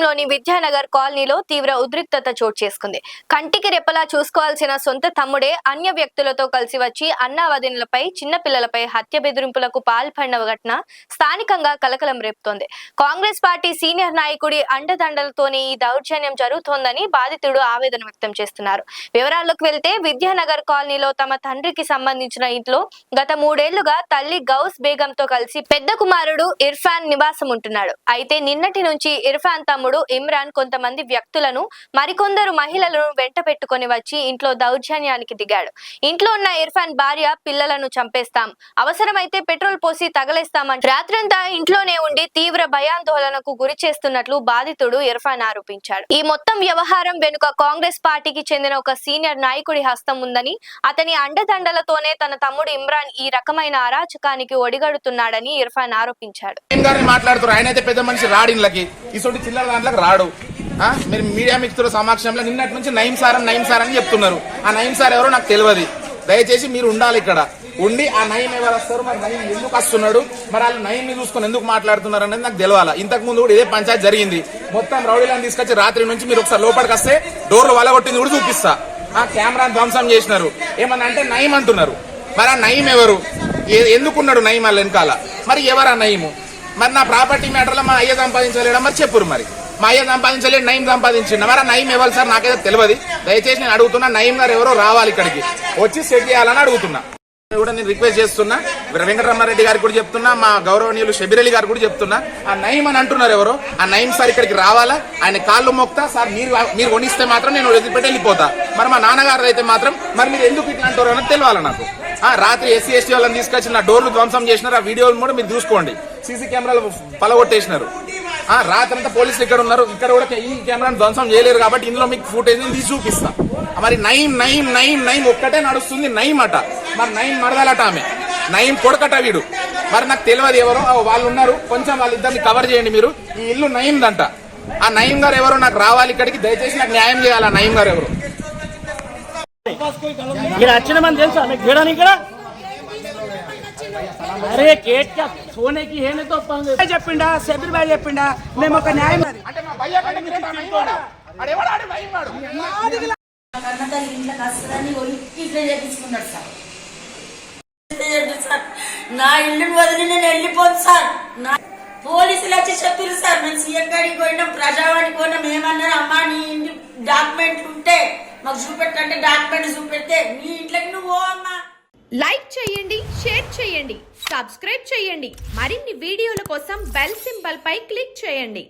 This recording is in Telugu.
నగరంలోని విద్యానగర్ కాలనీలో తీవ్ర ఉద్రిక్తత చోటు చేసుకుంది. కంటికి రెప్పలా చూసుకోవాల్సిన సొంత తమ్ముడే అన్య వ్యక్తులతో కలిసి వచ్చి అన్నావదినులపై చిన్నపిల్లలపై హత్య బెదిరింపులకు పాల్పడిన ఘటన స్థానికంగా కలకలం రేపుతోంది. కాంగ్రెస్ పార్టీ సీనియర్ నాయకుడి అండదండలతోనే ఈ దౌర్జన్యం జరుగుతోందని బాధితుడు ఆవేదన వ్యక్తం చేస్తున్నారు. వివరాల్లోకి వెళ్తే విద్యానగర్ కాలనీలో తమ తండ్రికి సంబంధించిన ఇంట్లో గత 3 ఏళ్లుగా తల్లి గౌస్ బేగంతో కలిసి పెద్ద కుమారుడు ఇర్ఫాన్ నివాసం ఉంటున్నాడు. అయితే నిన్నటి నుంచి ఇర్ఫాన్ తమ్ముడు ఇమ్రాన్ కొంతమంది వ్యక్తులను మరికొందరు మహిళలను వెంట పెట్టుకుని వచ్చి ఇంట్లో దౌర్జన్యానికి దిగాడు. ఇంట్లో ఉన్న ఇర్ఫాన్ భార్య పిల్లలను చంపేస్తాం, అవసరమైతే పెట్రోల్ పోసి తగలేస్తామంటూ రాత్రంతా ఇంట్లోనే ఉండి తీవ్ర భయాందోళనకు గురి చేస్తున్నట్లు బాధితుడు ఇర్ఫాన్ ఆరోపించాడు. ఈ మొత్తం వ్యవహారం వెనుక కాంగ్రెస్ పార్టీకి చెందిన ఒక సీనియర్ నాయకుడి హస్తం ఉందని, అతని అండదండలతోనే తన తమ్ముడు ఇమ్రాన్ ఈ రకమైన అరాచకానికి ఒడిగడుతున్నాడని ఇర్ఫాన్ ఆరోపించాడు. ఇటువంటి చిల్లర దాంట్లోకి రాడు. మీరు మీడియా మిత్రుల సమక్షంలో నిన్నటి నుంచి నయీం సార్ అని చెప్తున్నారు. ఆ నయీం సార్ ఎవరో నాకు తెలియదు. దయచేసి మీరు ఉండాలి ఇక్కడ ఉండి ఆ నయీం ఎవరు వస్తారు, మరి నయీం ఎందుకు వస్తున్నాడు, మరి వాళ్ళు నయీంని చూసుకొని ఎందుకు మాట్లాడుతున్నారు అనేది నాకు తెలియాలి. ఇంతకు ముందు కూడా ఇదే పంచాయతీ జరిగింది. మొత్తం రౌడీలను తీసుకొచ్చి రాత్రి నుంచి మీరు ఒకసారి లోపలికి వస్తే డోర్లు వలగొట్టింది కూడా చూపిస్తా. ఆ కెమెరాను ధ్వంసం చేసినారు. ఏమన్నా అంటే నయీం అంటున్నారు. మరి ఆ నయీం ఎవరు, ఎందుకున్నాడు నయీం వాళ్ళ వెనకాల, మరి ఎవరా నయీము? మరి నా ప్రాపర్టీ మ్యాటర్లో మా అయ్య సంపాదించలేడా, మరి చెప్పురు. మరి మా అయ్య సంపాదించలేడు, నయీం సంపాదించిండు. మరి ఆ నయీం ఎవరు సార్ నాకైతే తెలియదు. దయచేసి నేను అడుగుతున్నా, నయీం గారు ఎవరో రావాలి ఇక్కడికి వచ్చి సెట్ చేయాలని అడుగుతున్నా. కూడా నేను రిక్వెస్ట్ చేస్తున్నా, వెంకటరమారెడ్డి గారికి కూడా చెప్తున్నా, మా గౌరవనీయులు షబీర్ అలీ గారు కూడా చెప్తున్నా, ఆ నయీం అని అంటున్నారు ఎవరో, ఆ నయీం సార్ ఇక్కడికి రావాలా, ఆయన కాళ్ళు మొక్తా సార్, మీరు కొనిస్తే మాత్రం నేను వదిలిపెట్టి వెళ్ళిపోతా. మరి మా నాన్నగారు అయితే మాత్రం మరి మీరు ఎందుకు ఇట్లా అంటారు అన్నది తెలియాలి నాకు. రాత్రి ఎస్సీ ఎస్టీ వాళ్ళని తీసుకొచ్చి నా డోర్లు ధ్వంసం చేసినారు. ఆ వీడియోలు కూడా మీరు చూసుకోండి. సీసీ కెమెరాలు పలగొట్టేసినారు. రాత్రి అంతా పోలీసులు ఇక్కడ ఉన్నారు. ఇక్కడ కూడా ఈ కెమెరాను ధ్వంసం చేయలేరు కాబట్టి ఇందులో మీకు ఫుటేజ్ తీసి చూపిస్తా. మరి నయీం నయీం నయీం నయీం ఒక్కటే నడుస్తుంది, నయీం అట. మరి నయీం మరదలట, ఆమె నయీం కొడుకట వీడు. మరి నాకు తెలియదు ఎవరో, వాళ్ళు ఉన్నారు. కొంచెం వాళ్ళిద్దరిని కవర్ చేయండి మీరు. ఈ ఇల్లు నయీందంట. ఆ నయీం గారు ఎవరో నాకు రావాలి ఇక్కడికి. దయచేసి నాకు న్యాయం చేయాలి. ఆ నయీం గారు ఎవరు వచ్చిన మంది తెలుసా మీకు ఇక్కడ? అరే కేక్ సోనే కి ఏనే తో చెప్పిండా, షబీర్ భాయ్ చెప్పిండా, మేము ఒక న్యాయం నా ఇల్లుని వదిలి నేను వెళ్ళిపోదు సార్. పోలీసులు వచ్చి చెప్పారు సార్, మేము సీఎం గారికి పోయినాం, ప్రజావానికి పోయినాం. ఏమన్నారు, అమ్మా నీ ఇంటి డాక్యుమెంట్లు ఉంటే మాకు చూపెట్టంటే డాక్యుమెంట్ చూపెడితే నీ ఇంట్లోకి నువ్వు అమ్మా. లైక్ చేయండి, షేర్ చేయండి, సబ్స్క్రైబ్ చేయండి. మరిన్ని వీడియోల కోసం బెల్ సింబల్ పై క్లిక్ చేయండి.